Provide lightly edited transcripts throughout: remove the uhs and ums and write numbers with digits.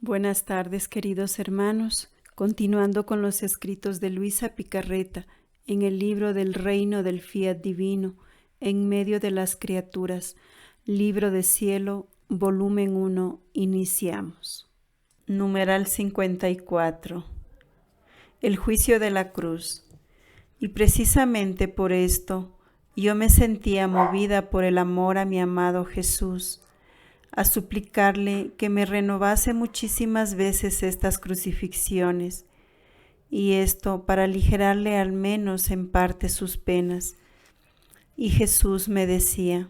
Buenas tardes, queridos hermanos. Continuando con los escritos de Luisa Picarreta en el libro del Reino del Fiat Divino, en medio de las criaturas, Libro de Cielo, volumen 1, iniciamos. Numeral 54. El juicio de la cruz. Y precisamente por esto, yo me sentía movida por el amor a mi amado Jesús, a suplicarle que me renovase muchísimas veces estas crucifixiones, y esto para aligerarle al menos en parte sus penas. Y Jesús me decía: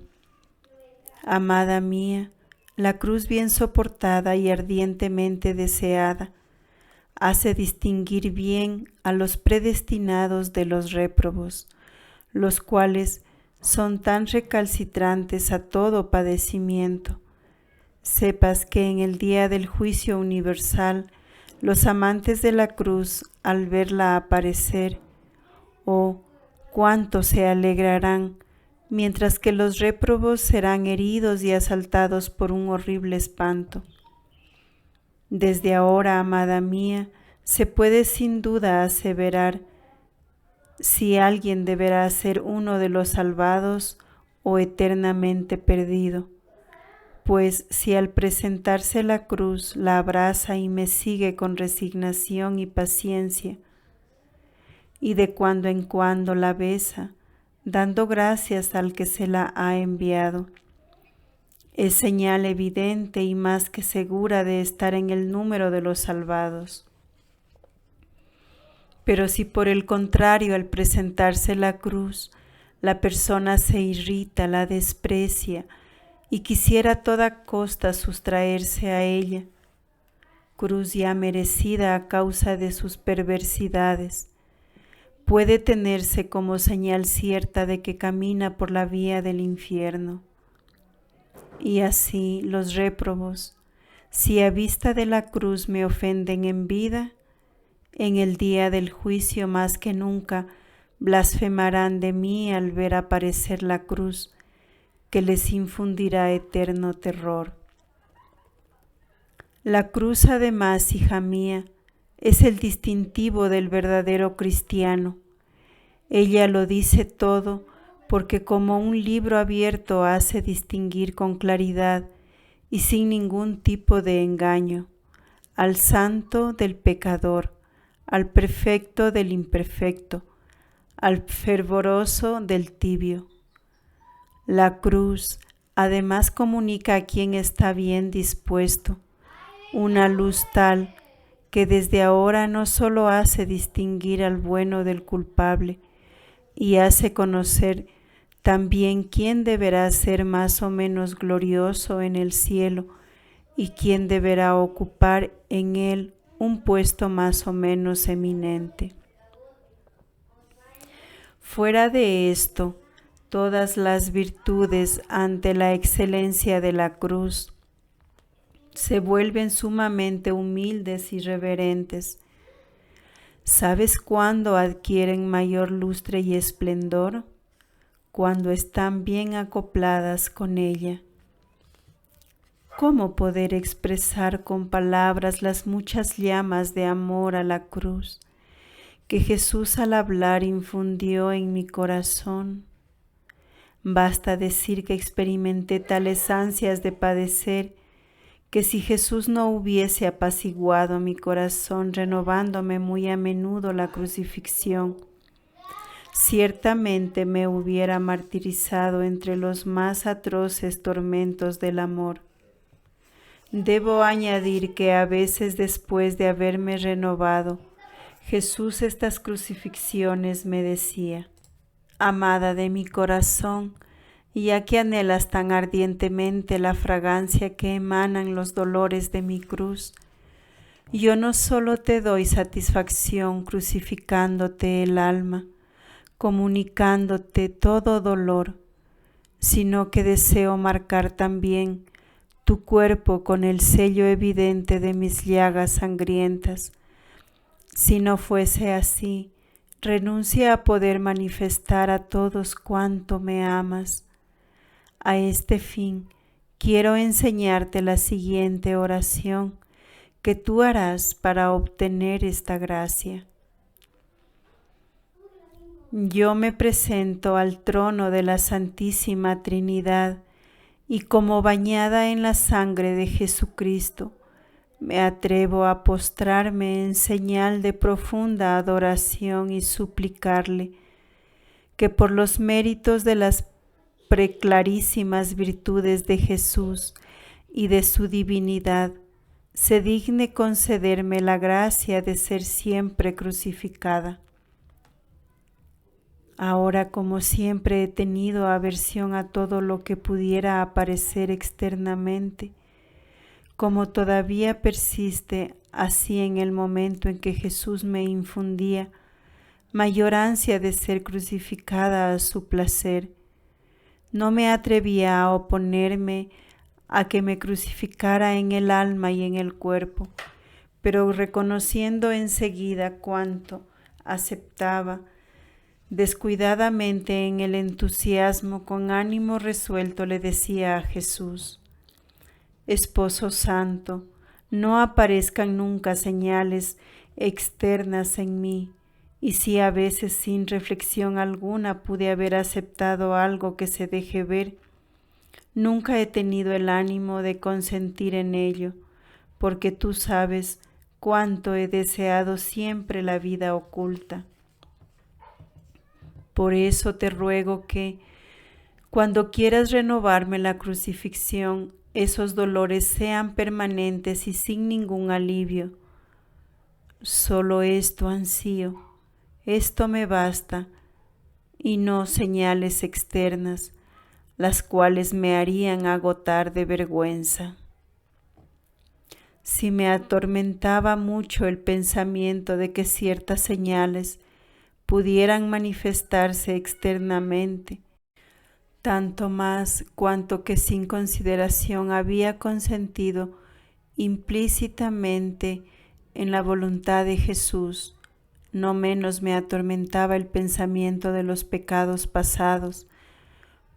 amada mía, la cruz bien soportada y ardientemente deseada hace distinguir bien a los predestinados de los réprobos, los cuales son tan recalcitrantes a todo padecimiento. Sepas que en el día del juicio universal, los amantes de la cruz, al verla aparecer, cuánto se alegrarán, mientras que los réprobos serán heridos y asaltados por un horrible espanto. Desde ahora, amada mía, se puede sin duda aseverar si alguien deberá ser uno de los salvados o eternamente perdido. Pues si al presentarse la cruz la abraza y me sigue con resignación y paciencia, y de cuando en cuando la besa, dando gracias al que se la ha enviado, es señal evidente y más que segura de estar en el número de los salvados. Pero si por el contrario al presentarse la cruz, la persona se irrita, la desprecia, y quisiera a toda costa sustraerse a ella, cruz ya merecida a causa de sus perversidades, puede tenerse como señal cierta de que camina por la vía del infierno. Y así los réprobos, si a vista de la cruz me ofenden en vida, en el día del juicio más que nunca blasfemarán de mí al ver aparecer la cruz, que les infundirá eterno terror. La cruz, además, hija mía, es el distintivo del verdadero cristiano. Ella lo dice todo porque como un libro abierto hace distinguir con claridad y sin ningún tipo de engaño al santo del pecador, al perfecto del imperfecto, al fervoroso del tibio. La cruz además comunica a quien está bien dispuesto una luz tal que desde ahora no solo hace distinguir al bueno del culpable y hace conocer también quién deberá ser más o menos glorioso en el cielo y quién deberá ocupar en él un puesto más o menos eminente. Fuera de esto, todas las virtudes ante la excelencia de la cruz se vuelven sumamente humildes y reverentes. ¿Sabes cuándo adquieren mayor lustre y esplendor? Cuando están bien acopladas con ella. ¿Cómo poder expresar con palabras las muchas llamas de amor a la cruz que Jesús al hablar infundió en mi corazón? Basta decir que experimenté tales ansias de padecer que si Jesús no hubiese apaciguado mi corazón renovándome muy a menudo la crucifixión, ciertamente me hubiera martirizado entre los más atroces tormentos del amor. Debo añadir que a veces después de haberme renovado, Jesús estas crucifixiones me decía: amada de mi corazón, ya que anhelas tan ardientemente la fragancia que emanan los dolores de mi cruz, yo no solo te doy satisfacción crucificándote el alma, comunicándote todo dolor, sino que deseo marcar también tu cuerpo con el sello evidente de mis llagas sangrientas. Si no fuese así, renuncia a poder manifestar a todos cuánto me amas. A este fin, quiero enseñarte la siguiente oración que tú harás para obtener esta gracia. Yo me presento al trono de la Santísima Trinidad y como bañada en la sangre de Jesucristo, me atrevo a postrarme en señal de profunda adoración y suplicarle que por los méritos de las preclarísimas virtudes de Jesús y de su divinidad, se digne concederme la gracia de ser siempre crucificada. Ahora, como siempre, he tenido aversión a todo lo que pudiera aparecer externamente, como todavía persiste así en el momento en que Jesús me infundía mayor ansia de ser crucificada a su placer. No me atrevía a oponerme a que me crucificara en el alma y en el cuerpo, pero reconociendo enseguida cuánto aceptaba, descuidadamente en el entusiasmo, con ánimo resuelto le decía a Jesús: Esposo Santo, no aparezcan nunca señales externas en mí, y si a veces sin reflexión alguna pude haber aceptado algo que se deje ver, nunca he tenido el ánimo de consentir en ello, porque tú sabes cuánto he deseado siempre la vida oculta. Por eso te ruego que, cuando quieras renovarme la crucifixión, esos dolores sean permanentes y sin ningún alivio. Solo esto ansío, esto me basta, y no señales externas, las cuales me harían agotar de vergüenza. Si me atormentaba mucho el pensamiento de que ciertas señales pudieran manifestarse externamente, tanto más cuanto que sin consideración había consentido implícitamente en la voluntad de Jesús, no menos me atormentaba el pensamiento de los pecados pasados.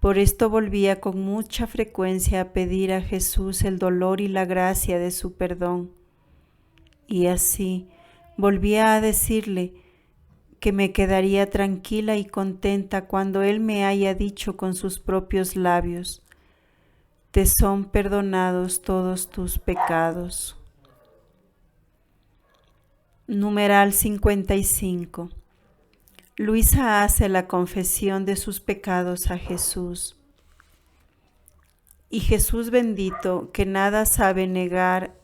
Por esto volvía con mucha frecuencia a pedir a Jesús el dolor y la gracia de su perdón. Y así volvía a decirle que me quedaría tranquila y contenta cuando Él me haya dicho con sus propios labios: te son perdonados todos tus pecados. Numeral 55. Luisa hace la confesión de sus pecados a Jesús. Y Jesús bendito, que nada sabe negar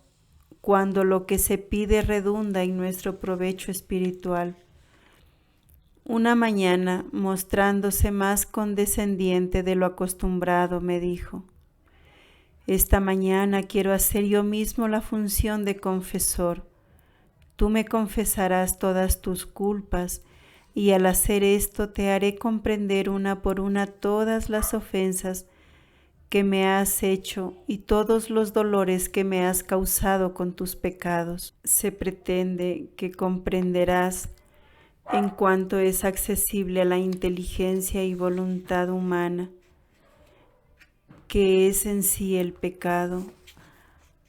cuando lo que se pide redunda en nuestro provecho espiritual, una mañana, mostrándose más condescendiente de lo acostumbrado, me dijo: esta mañana quiero hacer yo mismo la función de confesor. Tú me confesarás todas tus culpas, y al hacer esto te haré comprender una por una todas las ofensas que me has hecho y todos los dolores que me has causado con tus pecados. Se pretende que comprenderás, en cuanto es accesible a la inteligencia y voluntad humana, que es en sí el pecado,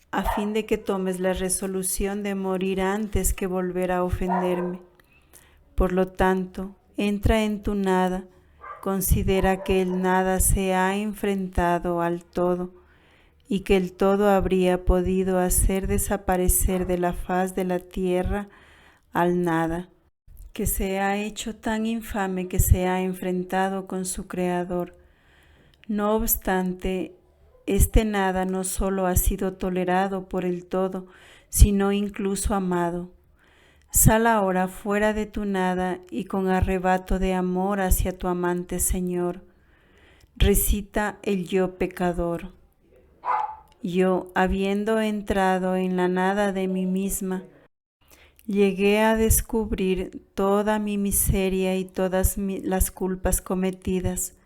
a fin de que tomes la resolución de morir antes que volver a ofenderme. Por lo tanto, entra en tu nada, considera que el nada se ha enfrentado al todo y que el todo habría podido hacer desaparecer de la faz de la tierra al nada, que se ha hecho tan infame que se ha enfrentado con su Creador. No obstante, este nada no solo ha sido tolerado por el todo, sino incluso amado. Sal ahora fuera de tu nada y con arrebato de amor hacia tu amante Señor, recita el yo pecador. Yo, habiendo entrado en la nada de mí misma, llegué a descubrir toda mi miseria y todas las culpas cometidas,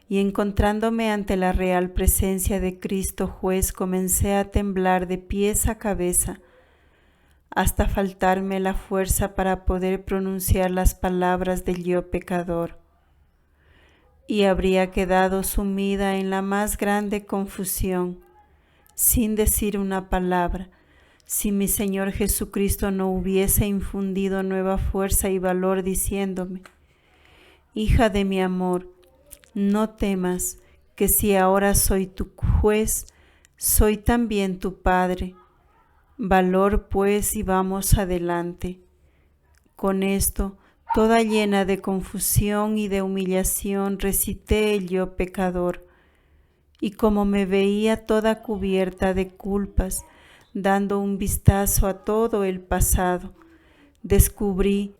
y encontrándome ante la real presencia de Cristo Juez, comencé a temblar de pies a cabeza, hasta faltarme la fuerza para poder pronunciar las palabras del yo pecador, y habría quedado sumida en la más grande confusión, sin decir una palabra, Si mi Señor Jesucristo no hubiese infundido nueva fuerza y valor diciéndome: hija de mi amor, no temas, que si ahora soy tu juez, soy también tu Padre. Valor pues y vamos adelante. Con esto, toda llena de confusión y de humillación, recité el yo pecador, y como me veía toda cubierta de culpas, dando un vistazo a todo el pasado, descubrí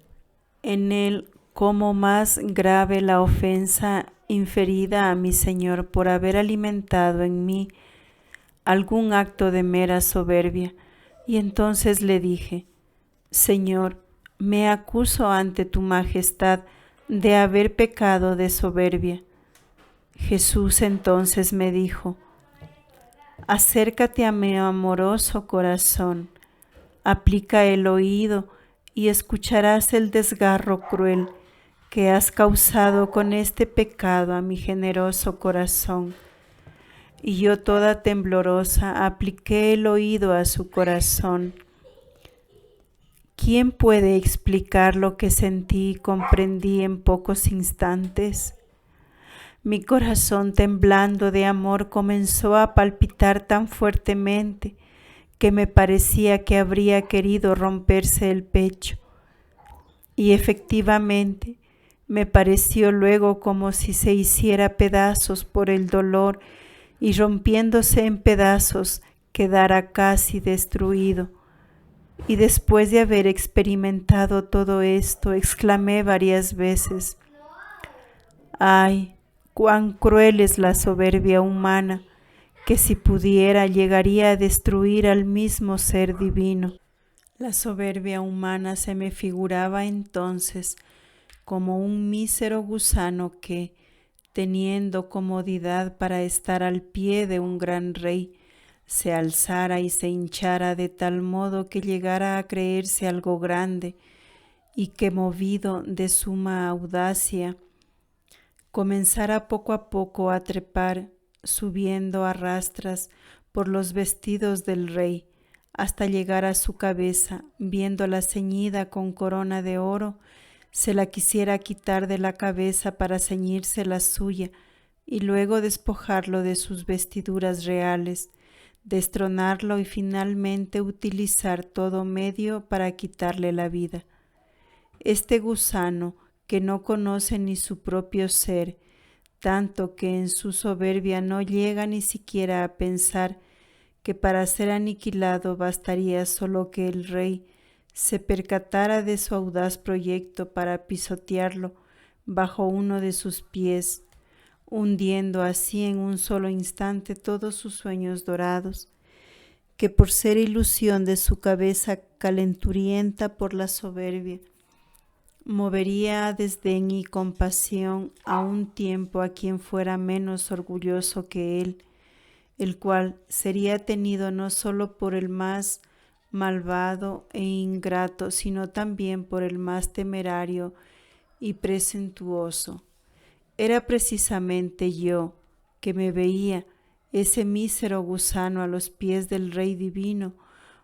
en él como más grave la ofensa inferida a mi Señor por haber alimentado en mí algún acto de mera soberbia, y entonces le dije: Señor, me acuso ante tu majestad de haber pecado de soberbia. Jesús entonces me dijo: acércate a mi amoroso corazón, aplica el oído y escucharás el desgarro cruel que has causado con este pecado a mi generoso corazón. Y yo, toda temblorosa, apliqué el oído a su corazón. ¿Quién puede explicar lo que sentí y comprendí en pocos instantes? Mi corazón, temblando de amor, comenzó a palpitar tan fuertemente que me parecía que habría querido romperse el pecho. Y efectivamente, me pareció luego como si se hiciera pedazos por el dolor y rompiéndose en pedazos quedara casi destruido. Y después de haber experimentado todo esto, exclamé varias veces: ¡ay, cuán cruel es la soberbia humana, que si pudiera llegaría a destruir al mismo ser divino! La soberbia humana se me figuraba entonces como un mísero gusano que, teniendo comodidad para estar al pie de un gran rey, se alzara y se hinchara de tal modo que llegara a creerse algo grande, y que, movido de suma audacia, comenzara poco a poco a trepar, subiendo a rastras por los vestidos del rey, hasta llegar a su cabeza. Viéndola ceñida con corona de oro, se la quisiera quitar de la cabeza para ceñirse la suya, y luego despojarlo de sus vestiduras reales, destronarlo y finalmente utilizar todo medio para quitarle la vida. Este gusano, que no conoce ni su propio ser, tanto que en su soberbia no llega ni siquiera a pensar que para ser aniquilado bastaría solo que el rey se percatara de su audaz proyecto para pisotearlo bajo uno de sus pies, hundiendo así en un solo instante todos sus sueños dorados, que por ser ilusión de su cabeza calenturienta por la soberbia, movería a desdén y compasión a un tiempo a quien fuera menos orgulloso que él, el cual sería tenido no solo por el más malvado e ingrato, sino también por el más temerario y presuntuoso. Era precisamente yo, que me veía ese mísero gusano a los pies del Rey Divino,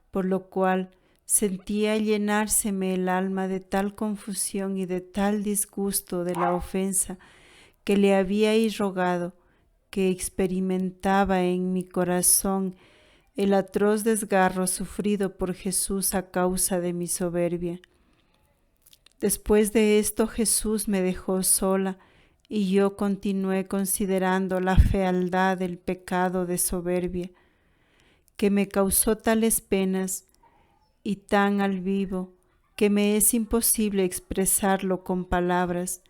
por lo cual sentía llenárseme el alma de tal confusión y de tal disgusto de la ofensa que le había irrogado, que experimentaba en mi corazón el atroz desgarro sufrido por Jesús a causa de mi soberbia. Después de esto Jesús me dejó sola, y yo continué considerando la fealdad del pecado de soberbia, que me causó tales penas y tan al vivo que me es imposible expresarlo con palabras.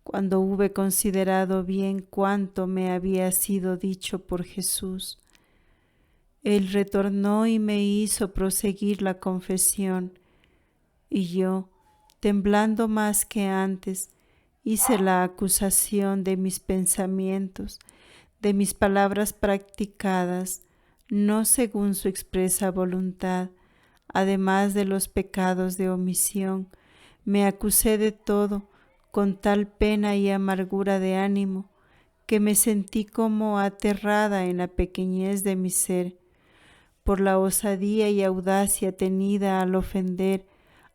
Cuando hube considerado bien cuánto me había sido dicho por Jesús, Él retornó y me hizo proseguir la confesión, y yo, temblando más que antes, hice la acusación de mis pensamientos, de mis palabras practicadas, no según su expresa voluntad, además de los pecados de omisión. Me acusé de todo con tal pena y amargura de ánimo que me sentí como aterrada en la pequeñez de mi ser, por la osadía y audacia tenida al ofender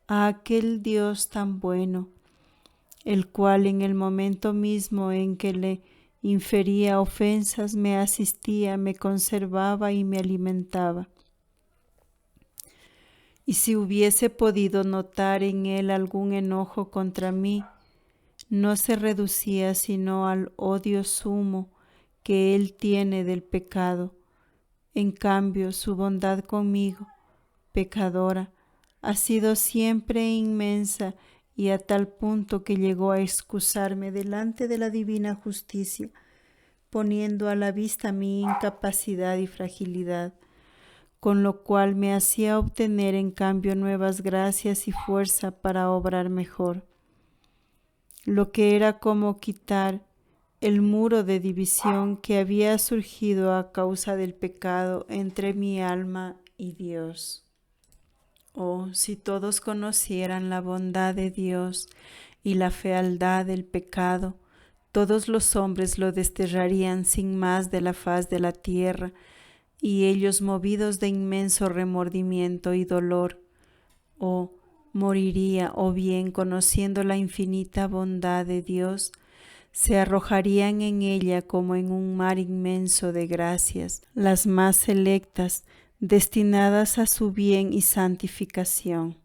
a aquel Dios tan bueno, el cual en el momento mismo en que le infería ofensas me asistía, me conservaba y me alimentaba. Y si hubiese podido notar en él algún enojo contra mí, no se reducía sino al odio sumo que él tiene del pecado. En cambio, su bondad conmigo, pecadora, ha sido siempre inmensa y a tal punto que llegó a excusarme delante de la divina justicia, poniendo a la vista mi incapacidad y fragilidad, con lo cual me hacía obtener en cambio nuevas gracias y fuerza para obrar mejor. Lo que era como quitar el muro de división que había surgido a causa del pecado entre mi alma y Dios. Oh, si todos conocieran la bondad de Dios y la fealdad del pecado, todos los hombres lo desterrarían sin más de la faz de la tierra, y ellos, movidos de inmenso remordimiento y dolor, moriría, o bien, conociendo la infinita bondad de Dios, se arrojarían en ella como en un mar inmenso de gracias, las más selectas, destinadas a su bien y santificación.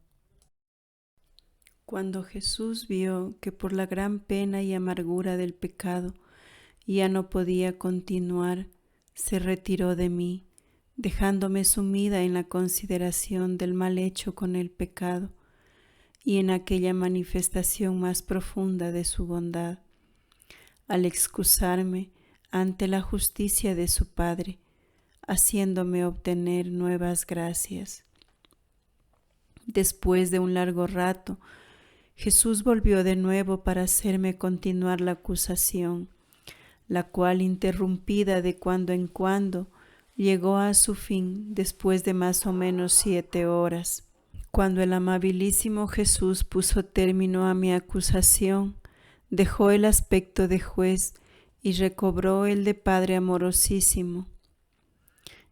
Cuando Jesús vio que por la gran pena y amargura del pecado ya no podía continuar, se retiró de mí, dejándome sumida en la consideración del mal hecho con el pecado y en aquella manifestación más profunda de su bondad. Al excusarme ante la justicia de su Padre, haciéndome obtener nuevas gracias. Después de un largo rato, Jesús volvió de nuevo para hacerme continuar la acusación, la cual, interrumpida de cuando en cuando, llegó a su fin después de más o menos 7 horas. Cuando el amabilísimo Jesús puso término a mi acusación, dejó el aspecto de juez y recobró el de Padre amorosísimo.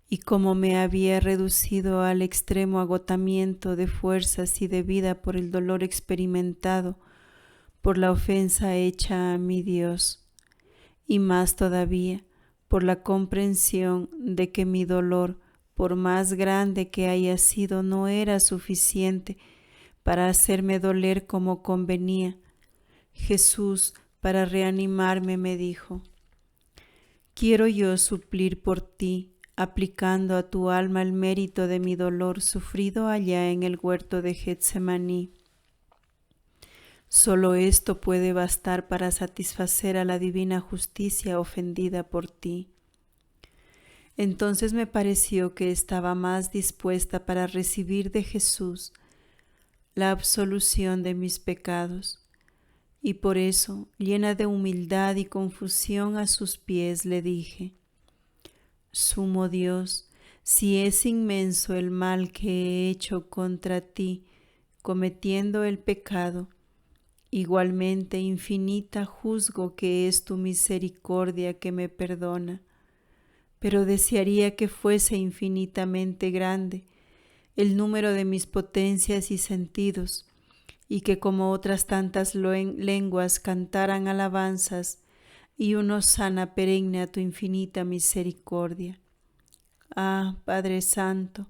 Y como me había reducido al extremo agotamiento de fuerzas y de vida por el dolor experimentado, por la ofensa hecha a mi Dios, y más todavía por la comprensión de que mi dolor, por más grande que haya sido, no era suficiente para hacerme doler como convenía, Jesús, para reanimarme, me dijo: «Quiero yo suplir por ti, aplicando a tu alma el mérito de mi dolor sufrido allá en el huerto de Getsemaní. Solo esto puede bastar para satisfacer a la divina justicia ofendida por ti». Entonces me pareció que estaba más dispuesta para recibir de Jesús la absolución de mis pecados, y por eso, llena de humildad y confusión, a sus pies le dije: «Sumo Dios, si es inmenso el mal que he hecho contra ti, cometiendo el pecado, igualmente infinita juzgo que es tu misericordia que me perdona, pero desearía que fuese infinitamente grande el número de mis potencias y sentidos, y que como otras tantas lenguas cantaran alabanzas y una hosana perenne a tu infinita misericordia. Ah, Padre Santo,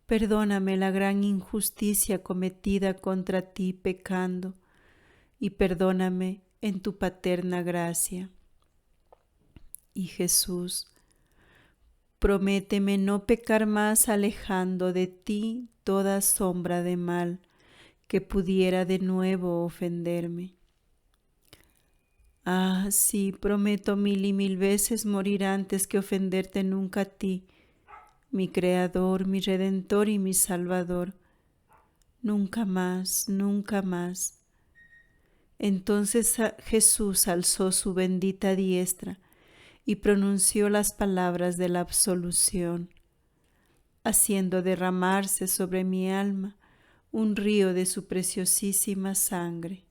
perdóname la gran injusticia cometida contra ti pecando, y perdóname en tu paterna gracia». Y Jesús: «Prométeme no pecar más, alejando de ti toda sombra de mal que pudiera de nuevo ofenderme». Ah, sí, prometo 1000 y 1000 veces morir antes que ofenderte nunca a ti, mi Creador, mi Redentor y mi Salvador. Nunca más, nunca más. Entonces Jesús alzó su bendita diestra y pronunció las palabras de la absolución, haciendo derramarse sobre mi alma un río de su preciosísima sangre.